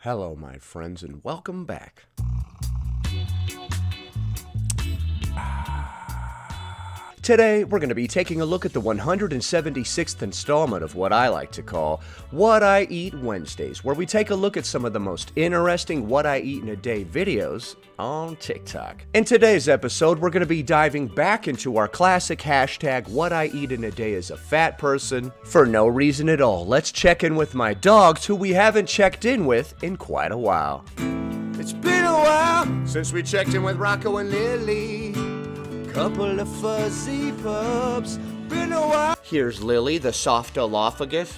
Hello, my friends, and welcome back. Today, we're going to be taking a look at the 176th installment of what I like to call What I Eat Wednesdays, where we take a look at some of the most interesting What I Eat in a Day videos on TikTok. In today's episode, we're going to be diving back into our classic hashtag What I Eat in a Day as a Fat Person for no reason at all. Let's check in with my dogs, who we haven't checked in with in quite a while. It's been a while since we checked in with Rocco and Lily. Couple of fuzzy pups, been a while. Here's Lily, the soft-alophagus.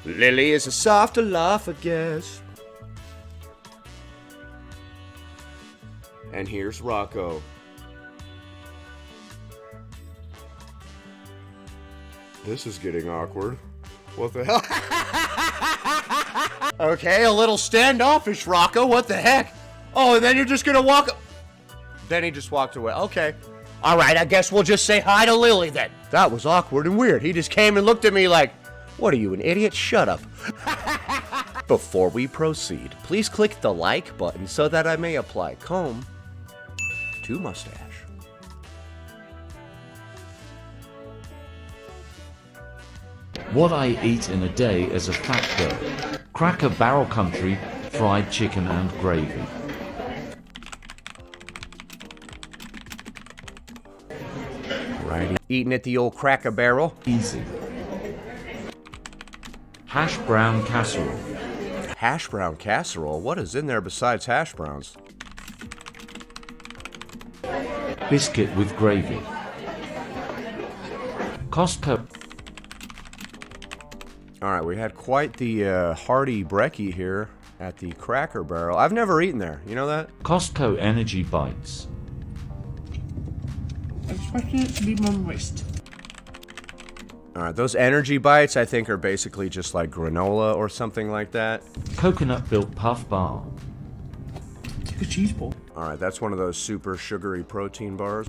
Lily is a soft-alophagus. And here's Rocco. This is getting awkward. What the hell? Okay, a little standoffish, Rocco. What the heck? Oh, and then you're just gonna walk. Then he just walked away. Okay. All right, I guess we'll just say hi to Lily then. That was awkward and weird. He just came and looked at me like, what are you, an idiot? Shut up. Before we proceed, please click the like button so that I may apply comb to mustache. What I eat in a day as a fat girl. Cracker Barrel country, fried chicken and gravy. Righty. Eating at the old Cracker Barrel. Easy. Hash brown casserole. Hash brown casserole? What is in there besides hash browns? Biscuit with gravy. Costco. Alright, we had quite the hearty brekkie here at the Cracker Barrel. I've never eaten there. You know that? Costco energy bites. I'm expecting it to be more moist. Alright, those energy bites I think are basically just like granola or something like that. Coconut built puff bar. It's like a cheese ball. Alright, that's one of those super sugary protein bars.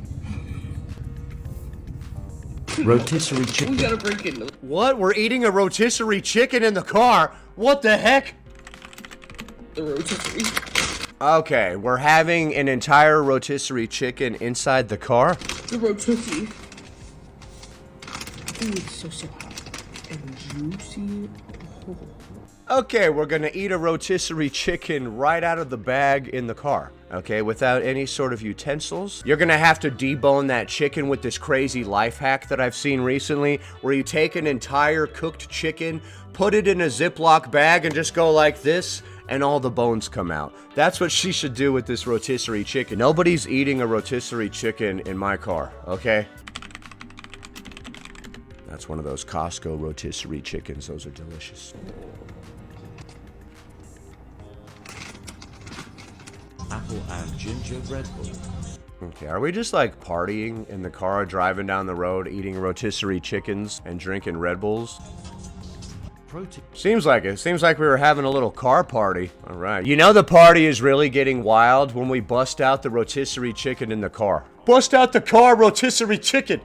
Rotisserie We chicken. gotta break into it. What? We're eating a rotisserie chicken in the car? What the heck? The rotisserie. Okay, we're having an entire rotisserie chicken inside the car? The rotisserie. Ooh, it's so hot and juicy. Oh. Okay, we're gonna eat a rotisserie chicken right out of the bag in the car, okay, without any sort of utensils. You're gonna have to debone that chicken with this crazy life hack that I've seen recently, where you take an entire cooked chicken, put it in a Ziploc bag, and just go like this, and all the bones come out. That's what she should do with this rotisserie chicken. Nobody's eating a rotisserie chicken in my car, okay? That's one of those Costco rotisserie chickens. Those are delicious. Apple and ginger Red Bull. Okay, are we just like partying in the car, driving down the road, eating rotisserie chickens and drinking Red Bulls? Protein. Seems like it. Seems like we were having a little car party. All right. You know the party is really getting wild when we bust out the rotisserie chicken in the car. Bust out the car rotisserie chicken!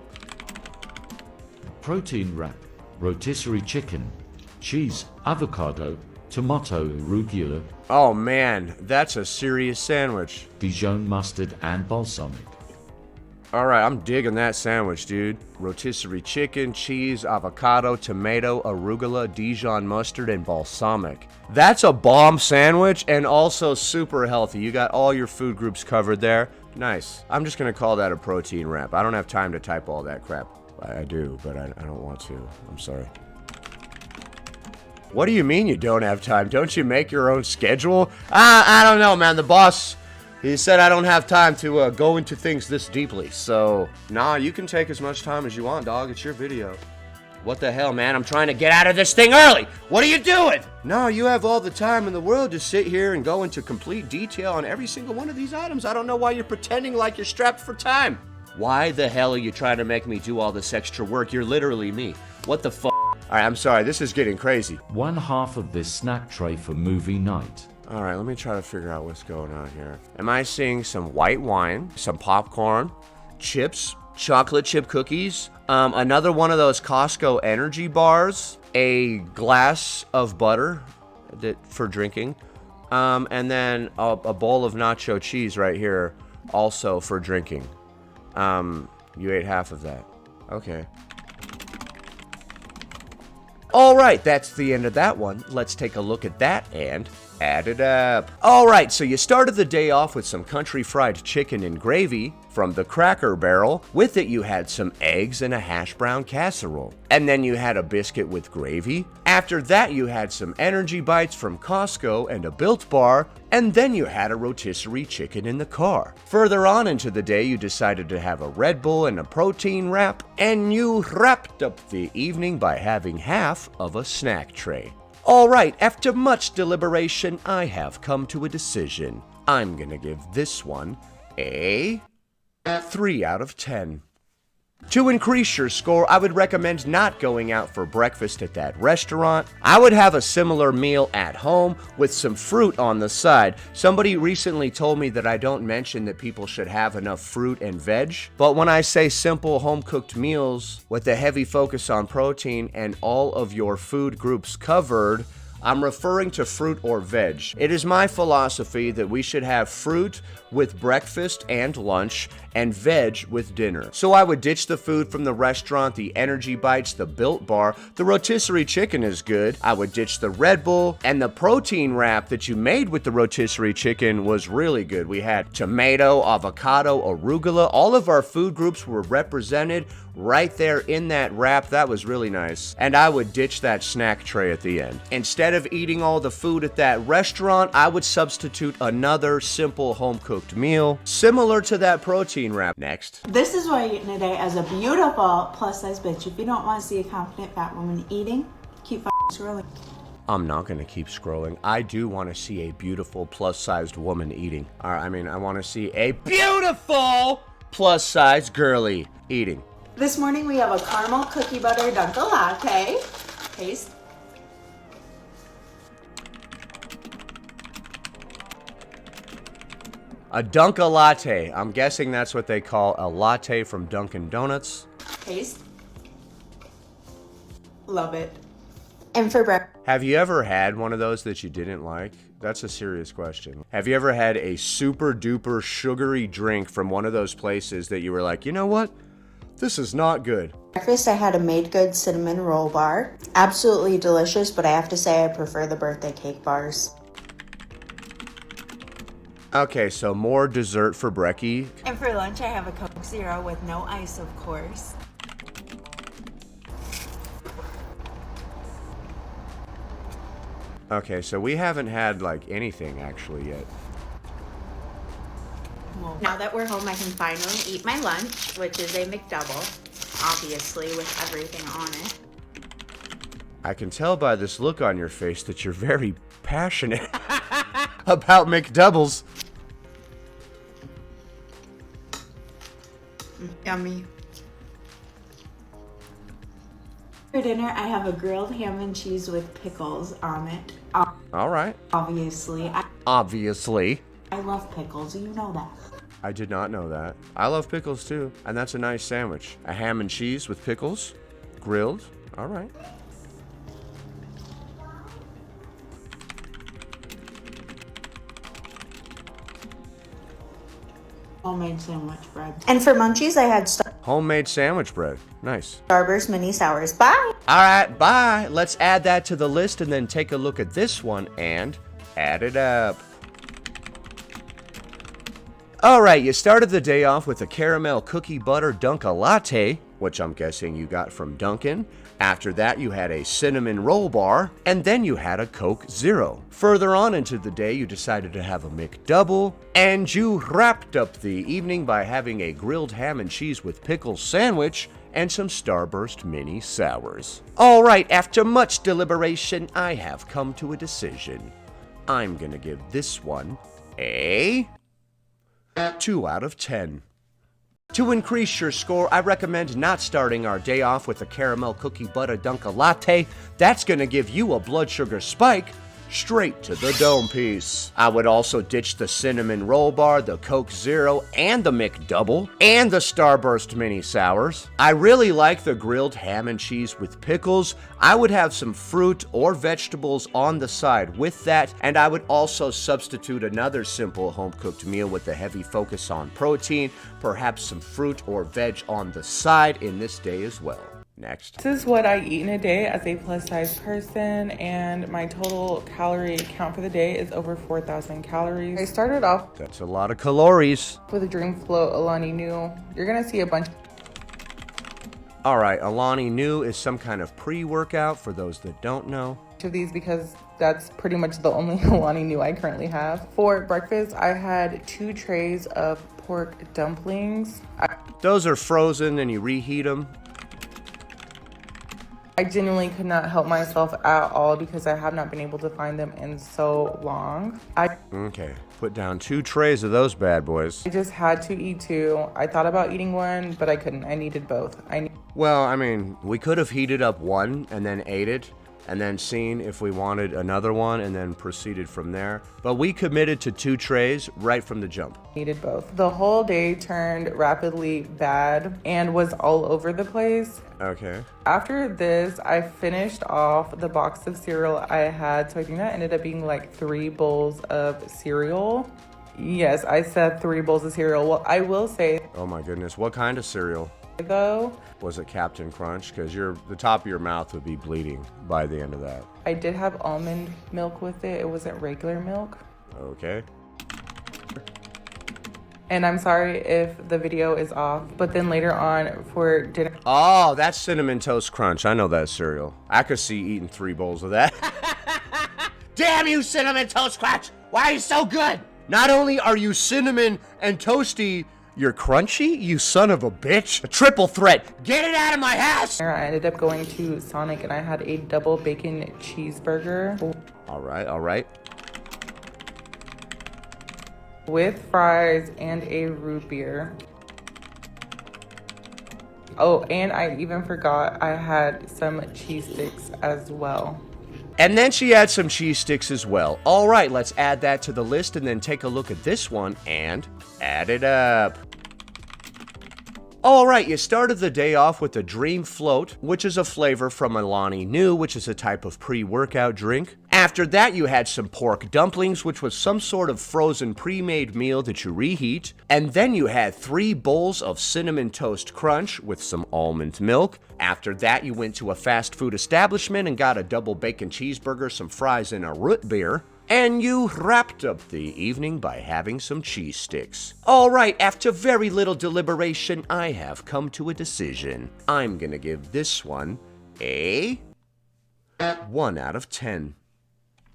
Protein wrap. Rotisserie chicken. Cheese. Avocado. Tomato. Arugula. Oh man, that's a serious sandwich. Dijon mustard and balsamic. All right, I'm digging that sandwich, dude. Rotisserie chicken, cheese, avocado, tomato, arugula, Dijon mustard, and balsamic. That's a bomb sandwich and also super healthy. You got all your food groups covered there. Nice. I'm just gonna call that a protein wrap. I don't have time to type all that crap. I do, but I don't want to. I'm sorry. What do you mean you don't have time? Don't you make your own schedule? I don't know, man. The boss, he said I don't have time to go into things this deeply. So, nah, you can take as much time as you want, dog. It's your video. What the hell, man? I'm trying to get out of this thing early. What are you doing? No, you have all the time in the world to sit here and go into complete detail on every single one of these items. I don't know why you're pretending like you're strapped for time. Why the hell are you trying to make me do all this extra work? You're literally me. What the fuck? All right, I'm sorry. This is getting crazy. One half of this snack tray for movie night. All right, let me try to figure out what's going on here. Am I seeing some white wine, some popcorn, chips, chocolate chip cookies, another one of those Costco energy bars, a glass of butter for drinking, And then a bowl of nacho cheese right here, also for drinking. You ate half of that. Okay. All right, that's the end of that one. Let's take a look at that and add it up. All right, so you started the day off with some country fried chicken and gravy from the Cracker Barrel. With it, you had some eggs and a hash brown casserole. And then you had a biscuit with gravy. After that, you had some energy bites from Costco and a Built Bar. And then you had a rotisserie chicken in the car. Further on into the day, you decided to have a Red Bull and a protein wrap. And you wrapped up the evening by having half of a snack tray. All right, after much deliberation, I have come to a decision. I'm gonna give this one a 3 out of 10. To increase your score, I would recommend not going out for breakfast at that restaurant. I would have a similar meal at home with some fruit on the side. Somebody recently told me that I don't mention that people should have enough fruit and veg. But when I say simple home-cooked meals with a heavy focus on protein and all of your food groups covered, I'm referring to fruit or veg. It is my philosophy that we should have fruit with breakfast and lunch and veg with dinner. So I would ditch the food from the restaurant, the energy bites, the Built Bar. The rotisserie chicken is good. I would ditch the Red Bull, and the protein wrap that you made with the rotisserie chicken was really good. We had tomato, avocado, arugula. All of our food groups were represented right there in that wrap. That was really nice. And I would ditch that snack tray at the end. Instead of eating all the food at that restaurant, I would substitute another simple home-cooked meal similar to that protein wrap. Next. This is what I eat in a day as a beautiful plus-size bitch. If you don't want to see a confident fat woman eating, keep scrolling. I'm not going to keep scrolling. I do want to see a beautiful plus-sized woman eating. I want to see a beautiful plus-sized girly eating. This morning we have a caramel cookie butter Dunkin' latte. Taste. A Dunkin' latte. I'm guessing that's what they call a latte from Dunkin' Donuts. Taste. Love it. And for breakfast. Have you ever had one of those that you didn't like? That's a serious question. Have you ever had a super duper sugary drink from one of those places that you were like, you know what? This is not good. Breakfast, I had a Made Good cinnamon roll bar. Absolutely delicious, but I have to say I prefer the birthday cake bars. Okay, so more dessert for Brecky. And for lunch, I have a Coke Zero with no ice, of course. Okay, so we haven't had like anything actually yet. Now that we're home, I can finally eat my lunch, which is a McDouble, obviously, with everything on it. I can tell by this look on your face that you're very passionate about McDoubles. Yummy. For dinner, I have a grilled ham and cheese with pickles on it. All right. Obviously. Obviously. I love pickles, you know that. I did not know that. I love pickles too, and that's a nice sandwich. A ham and cheese with pickles, grilled. All right. Homemade sandwich bread. And for munchies, I had Homemade sandwich bread. Nice. Starburst mini sours. Bye! All right, bye. Let's add that to the list and then take a look at this one and add it up. All right, you started the day off with a caramel cookie butter Dunkin' latte, which I'm guessing you got from Dunkin'. After that, you had a cinnamon roll bar, and then you had a Coke Zero. Further on into the day, you decided to have a McDouble, and you wrapped up the evening by having a grilled ham and cheese with pickles sandwich and some Starburst mini sours. All right, after much deliberation, I have come to a decision. I'm gonna give this one a 2 out of 10. To increase your score, I recommend not starting our day off with a caramel cookie butter Dunkin' latte. That's going to give you a blood sugar spike. straight to the dome piece. I would also ditch the cinnamon roll bar, the Coke Zero, and the McDouble, and the Starburst mini sours. I really like the grilled ham and cheese with pickles. I would have some fruit or vegetables on the side with that, and I would also substitute another simple home-cooked meal with a heavy focus on protein, perhaps some fruit or veg on the side in this day as well. Next. This is what I eat in a day as a plus-size person, and my total calorie count for the day is over 4,000 calories. I started off That's a lot of calories. with a Dream Float Alani Nu. You're gonna see a bunch All right, Alani Nu is some kind of pre-workout for those that don't know. of these because that's pretty much the only Alani Nu I currently have. For breakfast, I had 2 trays of pork dumplings. Those are frozen and you reheat them. I genuinely could not help myself at all because I have not been able to find them in so long. I Okay, put down 2 trays of those bad boys. just had to eat 2. I thought about eating one, but I couldn't. I needed both. Well, I mean, we could have heated up one and then ate it, and then seen if we wanted another one and then proceeded from there. But we committed to 2 trays right from the jump. Needed both. The whole day turned rapidly bad and was all over the place. Okay. After this, I finished off the box of cereal I had, so I think that ended up being like 3 bowls of cereal. Yes, I said 3 bowls of cereal. Well, I will say, Oh my goodness, what kind of cereal? though, Was it Captain Crunch? Because the top of your mouth would be bleeding by the end of that. I did have almond milk with it. It wasn't regular milk. Okay. And I'm sorry if the video is off, but then later on for dinner, Oh, that's Cinnamon Toast Crunch. I know that cereal. I could see eating 3 bowls of that. Damn you, Cinnamon Toast Crunch! Why are you so good? Not only are you cinnamon and toasty, you're crunchy, you son of a bitch. A triple threat. Get it out of my house! I ended up going to Sonic and I had a double bacon cheeseburger All right. with fries and a root beer. Oh, and I even forgot I had some cheese sticks as well. And then she had some cheese sticks as well. All right, let's add that to the list and then take a look at this one and add it up. All right, you started the day off with the Dream Float, which is a flavor from Alani Nu, which is a type of pre-workout drink. After that, you had some pork dumplings, which was some sort of frozen pre-made meal that you reheat. And then you had 3 bowls of Cinnamon Toast Crunch with some almond milk. After that, you went to a fast food establishment and got a double bacon cheeseburger, some fries, and a root beer. And you wrapped up the evening by having some cheese sticks. All right, after very little deliberation, I have come to a decision. I'm gonna give this one a 1 out of 10.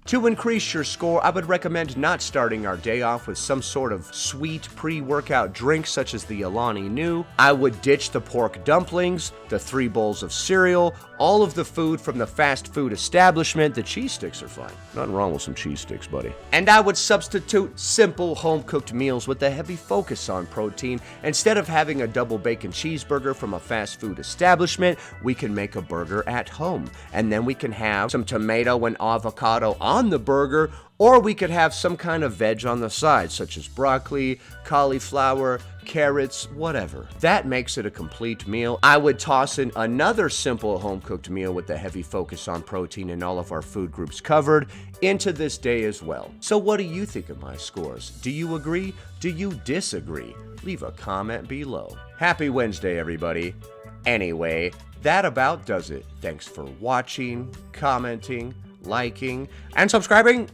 To increase your score, I would recommend not starting our day off with some sort of sweet pre-workout drink such as the Alani Nu. I would ditch the pork dumplings, the 3 bowls of cereal, all of the food from the fast food establishment. The cheese sticks are fine. Nothing wrong with some cheese sticks, buddy. And I would substitute simple home-cooked meals with a heavy focus on protein. Instead of having a double bacon cheeseburger from a fast food establishment, we can make a burger at home. And then we can have some tomato and avocado on the burger, or we could have some kind of veg on the side, such as broccoli, cauliflower, carrots, whatever. That makes it a complete meal. I would toss in another simple home-cooked meal with a heavy focus on protein and all of our food groups covered into this day as well. So what do you think of my scores? Do you agree? Do you disagree? Leave a comment below. Happy Wednesday, everybody. Anyway, that about does it. Thanks for watching, commenting, liking, and subscribing.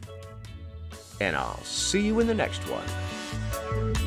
And I'll see you in the next one.